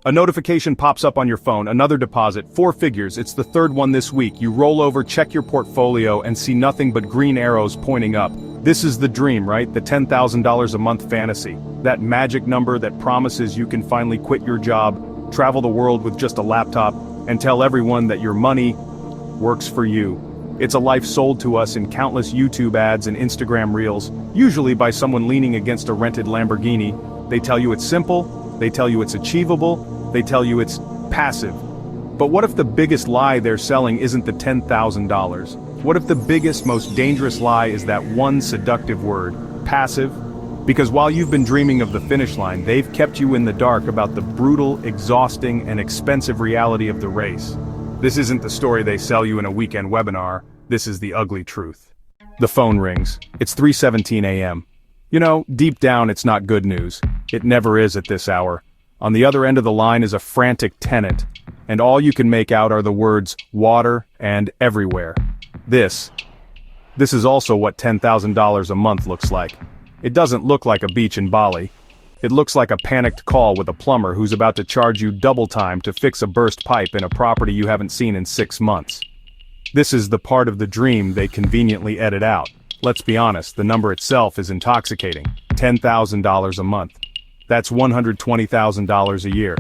A notification pops up on your phone, another deposit, 4 figures, it's the third one this week. You roll over, check your portfolio, and see nothing but green arrows pointing up. This is the dream, right? The $10,000 a month fantasy. That magic number that promises you can finally quit your job, travel the world with just a laptop, and tell everyone that your money works for you. It's a life sold to us in countless YouTube ads and Instagram reels, usually by someone leaning against a rented Lamborghini. They tell you it's simple, they tell you it's achievable, they tell you it's passive. But what if the biggest lie they're selling isn't the $10,000? What if the biggest, most dangerous lie is that one seductive word, passive? Because while you've been dreaming of the finish line, they've kept you in the dark about the brutal, exhausting, and expensive reality of the race. This isn't the story they sell you in a weekend webinar, this is the ugly truth. The phone rings. It's 3:17 a.m. You know, deep down it's not good news. It never is at this hour. On the other end of the line is a frantic tenant, and all you can make out are the words, water, and everywhere. This is also what $10,000 a month looks like. It doesn't look like a beach in Bali. It looks like a panicked call with a plumber who's about to charge you double time to fix a burst pipe in a property you haven't seen in 6 months. This is the part of the dream they conveniently edit out. Let's be honest, the number itself is intoxicating. $10,000 a month. That's $120,000 a year.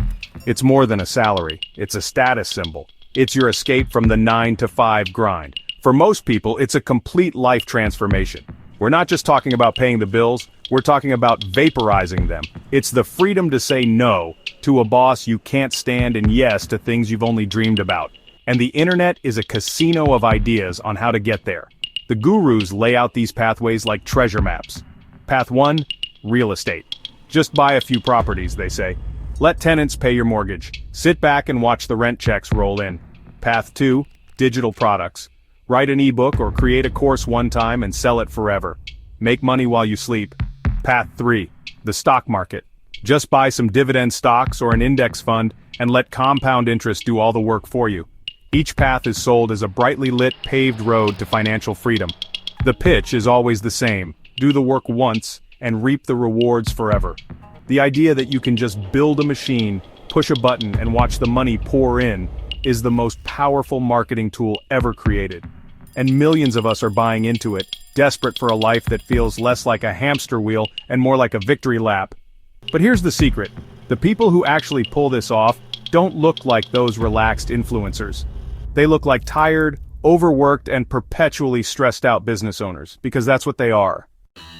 It's more than a salary. It's a status symbol. It's your escape from the 9-to-5 grind. For most people, it's a complete life transformation. We're not just talking about paying the bills, we're talking about vaporizing them. It's the freedom to say no to a boss you can't stand and yes to things you've only dreamed about. And the internet is a casino of ideas on how to get there. The gurus lay out these pathways like treasure maps. Path 1, real estate. Just buy a few properties, they say. Let tenants pay your mortgage. Sit back and watch the rent checks roll in. Path 2, digital products. Write an ebook or create a course one time and sell it forever. Make money while you sleep. Path 3, the stock market. Just buy some dividend stocks or an index fund and let compound interest do all the work for you. Each path is sold as a brightly lit, paved road to financial freedom. The pitch is always the same. Do the work once and reap the rewards forever. The idea that you can just build a machine, push a button, and watch the money pour in is the most powerful marketing tool ever created. And millions of us are buying into it, desperate for a life that feels less like a hamster wheel and more like a victory lap. But here's the secret. The people who actually pull this off don't look like those relaxed influencers. They look like tired, overworked, and perpetually stressed out business owners, because that's what they are.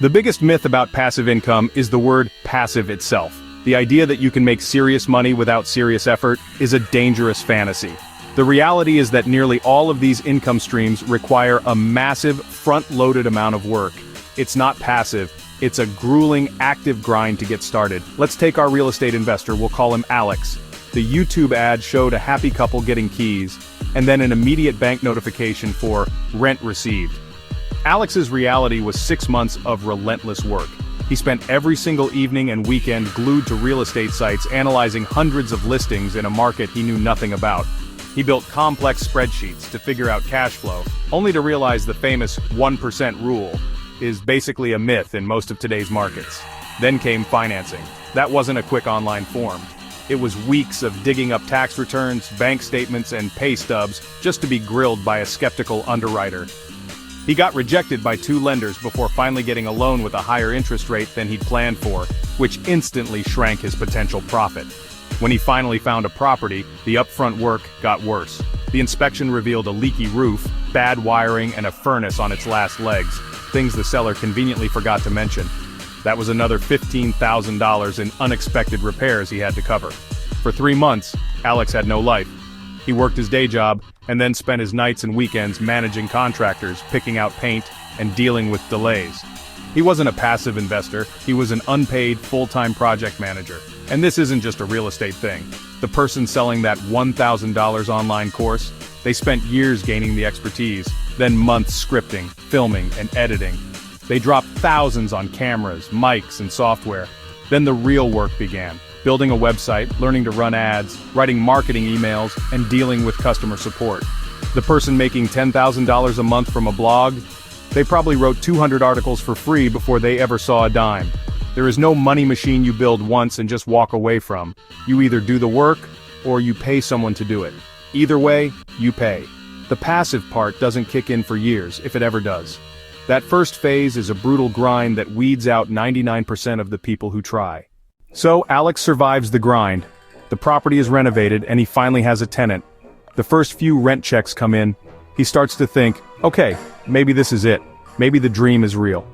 The biggest myth about passive income is the word passive itself. The idea that you can make serious money without serious effort is a dangerous fantasy. The reality is that nearly all of these income streams require a massive, front-loaded amount of work. It's not passive, it's a grueling, active grind to get started. Let's take our real estate investor, we'll call him Alex. The YouTube ad showed a happy couple getting keys, and then an immediate bank notification for rent received. Alex's reality was 6 months of relentless work. He spent every single evening and weekend glued to real estate sites analyzing hundreds of listings in a market he knew nothing about. He built complex spreadsheets to figure out cash flow, only to realize the famous 1% rule is basically a myth in most of today's markets. Then came financing. That wasn't a quick online form. It was weeks of digging up tax returns, bank statements, and pay stubs just to be grilled by a skeptical underwriter. He got rejected by 2 lenders before finally getting a loan with a higher interest rate than he'd planned for, which instantly shrank his potential profit. When he finally found a property, the upfront work got worse. The inspection revealed a leaky roof, bad wiring, and a furnace on its last legs, things the seller conveniently forgot to mention. That was another $15,000 in unexpected repairs he had to cover. For 3 months, Alex had no life. He worked his day job, and then spent his nights and weekends managing contractors, picking out paint, and dealing with delays. He wasn't a passive investor, he was an unpaid, full-time project manager. And this isn't just a real estate thing. The person selling that $1,000 online course, they spent years gaining the expertise, then months scripting, filming, and editing. They dropped thousands on cameras, mics, and software. Then the real work began. Building a website, learning to run ads, writing marketing emails, and dealing with customer support. The person making $10,000 a month from a blog, they probably wrote 200 articles for free before they ever saw a dime. There is no money machine you build once and just walk away from. You either do the work, or you pay someone to do it. Either way, you pay. The passive part doesn't kick in for years, if it ever does. That first phase is a brutal grind that weeds out 99% of the people who try. So Alex survives the grind. The property is renovated and he finally has a tenant. The first few rent checks come in. He starts to think, okay, maybe this is it. Maybe the dream is real.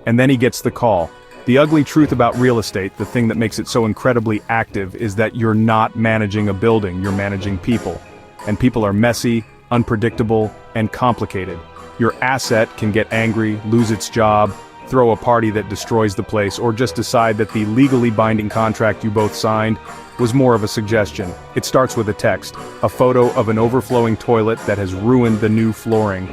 And then he gets the call. The ugly truth about real estate, the thing that makes it so incredibly active, is that you're not managing a building, you're managing people. And people are messy, unpredictable, and complicated. Your asset can get angry, lose its job, throw a party that destroys the place, or just decide that the legally binding contract you both signed was more of a suggestion. It starts with a text, a photo of an overflowing toilet that has ruined the new flooring.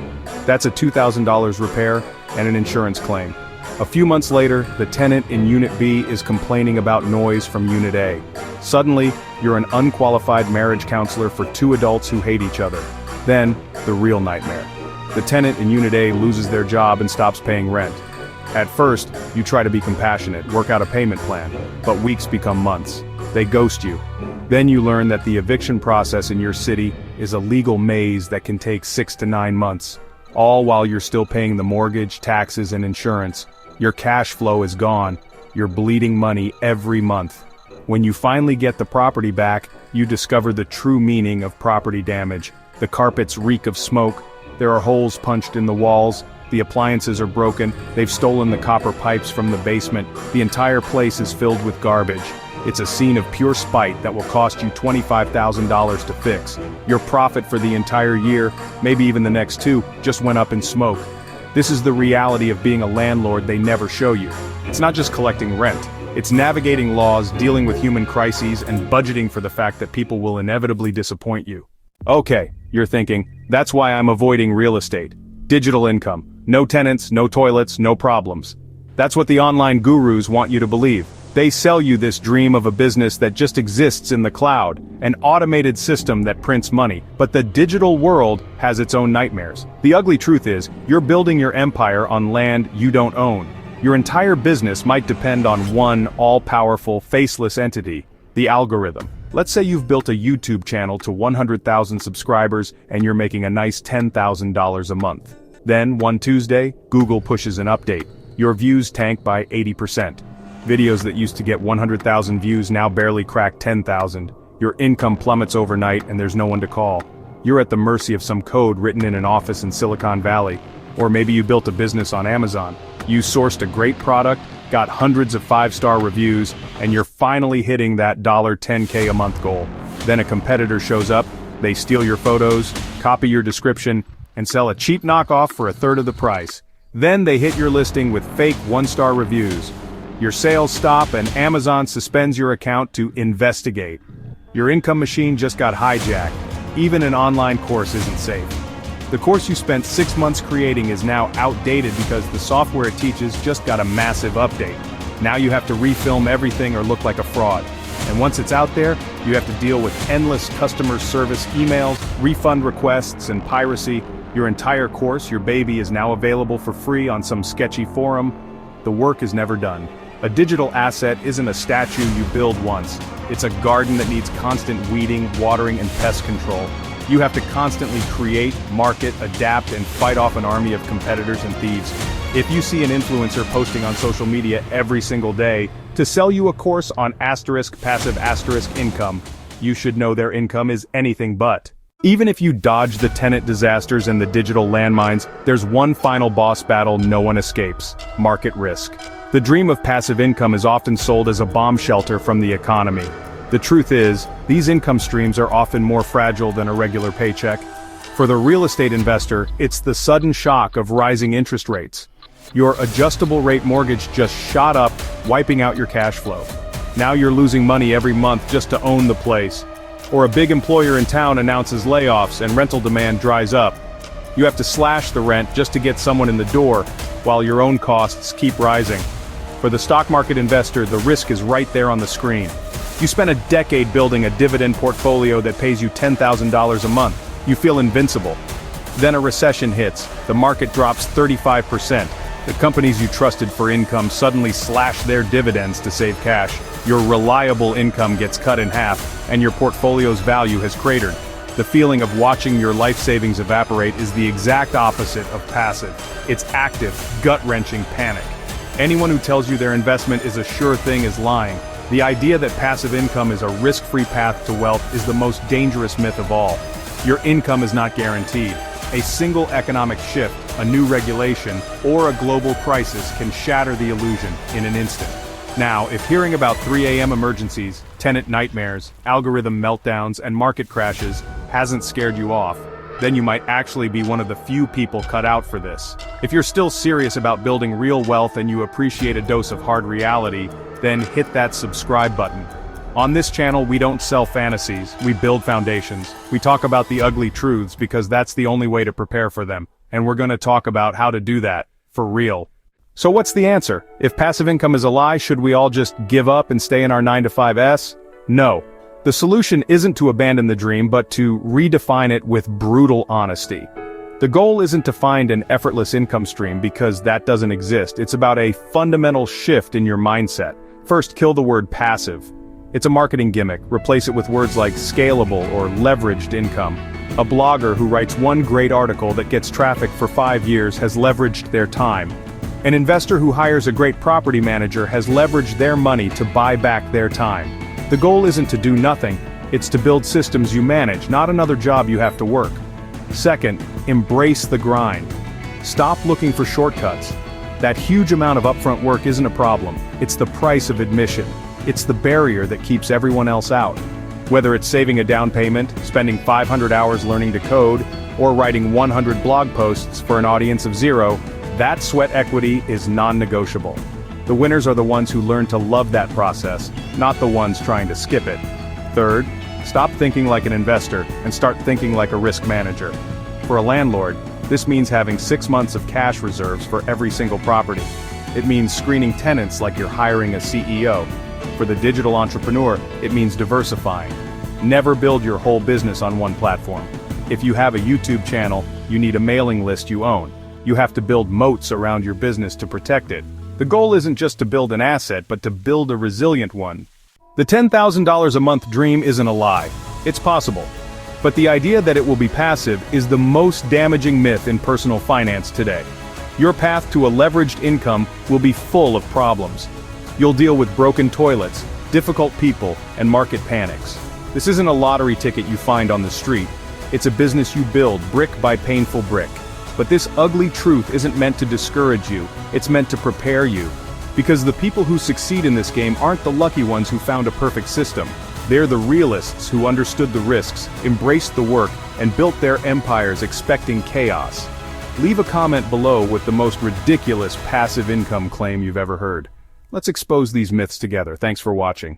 That's a $2,000 repair and an insurance claim. A few months later, the tenant in Unit B is complaining about noise from Unit A. Suddenly, you're an unqualified marriage counselor for two adults who hate each other. Then, the real nightmare. The tenant in Unit A loses their job and stops paying rent. At first, you try to be compassionate, work out a payment plan, but weeks become months. They ghost you. Then you learn that the eviction process in your city is a legal maze that can take 6 to 9 months. All while you're still paying the mortgage, taxes, and insurance. Your cash flow is gone. You're bleeding money every month. When you finally get the property back, you discover the true meaning of property damage. The carpets reek of smoke. There are holes punched in the walls. The appliances are broken. They've stolen the copper pipes from the basement. The entire place is filled with garbage. It's a scene of pure spite that will cost you $25,000 to fix. Your profit for the entire year, maybe even the next 2, just went up in smoke. This is the reality of being a landlord they never show you. It's not just collecting rent. It's navigating laws, dealing with human crises, and budgeting for the fact that people will inevitably disappoint you. Okay, you're thinking, that's why I'm avoiding real estate. Digital income. No tenants, no toilets, no problems. That's what the online gurus want you to believe. They sell you this dream of a business that just exists in the cloud, an automated system that prints money. But the digital world has its own nightmares. The ugly truth is, you're building your empire on land you don't own. Your entire business might depend on one all-powerful, faceless entity, the algorithm. Let's say you've built a YouTube channel to 100,000 subscribers and you're making a nice $10,000 a month. Then, one Tuesday, Google pushes an update. Your views tank by 80%. Videos that used to get 100,000 views now barely crack 10,000. Your income plummets overnight and there's no one to call. You're at the mercy of some code written in an office in Silicon Valley. Or maybe you built a business on Amazon. You sourced a great product, got hundreds of 5-star reviews, and you're finally hitting that $10K a month goal. Then a competitor shows up, they steal your photos, copy your description, and sell a cheap knockoff for a third of the price. Then they hit your listing with fake 1-star reviews. Your sales stop and Amazon suspends your account to investigate. Your income machine just got hijacked. Even an online course isn't safe. The course you spent 6 months creating is now outdated because the software it teaches just got a massive update. Now you have to refilm everything or look like a fraud. And once it's out there, you have to deal with endless customer service emails, refund requests, and piracy. Your entire course, your baby, is now available for free on some sketchy forum. The work is never done. A digital asset isn't a statue you build once. It's a garden that needs constant weeding, watering, and pest control. You have to constantly create, market, adapt, and fight off an army of competitors and thieves. If you see an influencer posting on social media every single day to sell you a course on passive income, you should know their income is anything but. Even if you dodge the tenant disasters and the digital landmines, there's one final boss battle no one escapes: market risk. The dream of passive income is often sold as a bomb shelter from the economy. The truth is, these income streams are often more fragile than a regular paycheck. For the real estate investor, it's the sudden shock of rising interest rates. Your adjustable rate mortgage just shot up, wiping out your cash flow. Now you're losing money every month just to own the place. Or a big employer in town announces layoffs and rental demand dries up. You have to slash the rent just to get someone in the door, while your own costs keep rising. For the stock market investor, the risk is right there on the screen. You spent a decade building a dividend portfolio that pays you $10,000 a month. You feel invincible. Then a recession hits, the market drops 35%. The companies you trusted for income suddenly slash their dividends to save cash. Your reliable income gets cut in half, and your portfolio's value has cratered. The feeling of watching your life savings evaporate is the exact opposite of passive. It's active, gut-wrenching panic. Anyone who tells you their investment is a sure thing is lying. The idea that passive income is a risk-free path to wealth is the most dangerous myth of all. Your income is not guaranteed. A single economic shift, a new regulation, or a global crisis can shatter the illusion in an instant. Now, if hearing about 3 a.m. emergencies, tenant nightmares, algorithm meltdowns, and market crashes hasn't scared you off, then you might actually be one of the few people cut out for this. If you're still serious about building real wealth and you appreciate a dose of hard reality, then hit that subscribe button. On this channel, we don't sell fantasies, we build foundations. We talk about the ugly truths because that's the only way to prepare for them, and we're going to talk about how to do that, for real. So what's the answer? If passive income is a lie, should we all just give up and stay in our 9-to-5s? No. The solution isn't to abandon the dream, but to redefine it with brutal honesty. The goal isn't to find an effortless income stream because that doesn't exist. It's about a fundamental shift in your mindset. First, kill the word passive. It's a marketing gimmick. Replace it with words like scalable or leveraged income. A blogger who writes one great article that gets traffic for 5 years has leveraged their time. An investor who hires a great property manager has leveraged their money to buy back their time. The goal isn't to do nothing, it's to build systems you manage, not another job you have to work. Second, embrace the grind. Stop looking for shortcuts. That huge amount of upfront work isn't a problem, it's the price of admission. It's the barrier that keeps everyone else out. Whether it's saving a down payment, spending 500 hours learning to code, or writing 100 blog posts for an audience of 0, that sweat equity is non-negotiable. The winners are the ones who learn to love that process, not the ones trying to skip it. Third, stop thinking like an investor and start thinking like a risk manager. For a landlord, this means having 6 months of cash reserves for every single property. It means screening tenants like you're hiring a CEO. For the digital entrepreneur, it means diversifying. Never build your whole business on one platform. If you have a YouTube channel, you need a mailing list you own. You have to build moats around your business to protect it. The goal isn't just to build an asset, but to build a resilient one. The $10,000 a month dream isn't a lie. It's possible. But the idea that it will be passive is the most damaging myth in personal finance today. Your path to a leveraged income will be full of problems. You'll deal with broken toilets, difficult people, and market panics. This isn't a lottery ticket you find on the street. It's a business you build brick by painful brick. But this ugly truth isn't meant to discourage you, it's meant to prepare you. Because the people who succeed in this game aren't the lucky ones who found a perfect system. They're the realists who understood the risks, embraced the work, and built their empires expecting chaos. Leave a comment below with the most ridiculous passive income claim you've ever heard. Let's expose these myths together. Thanks for watching.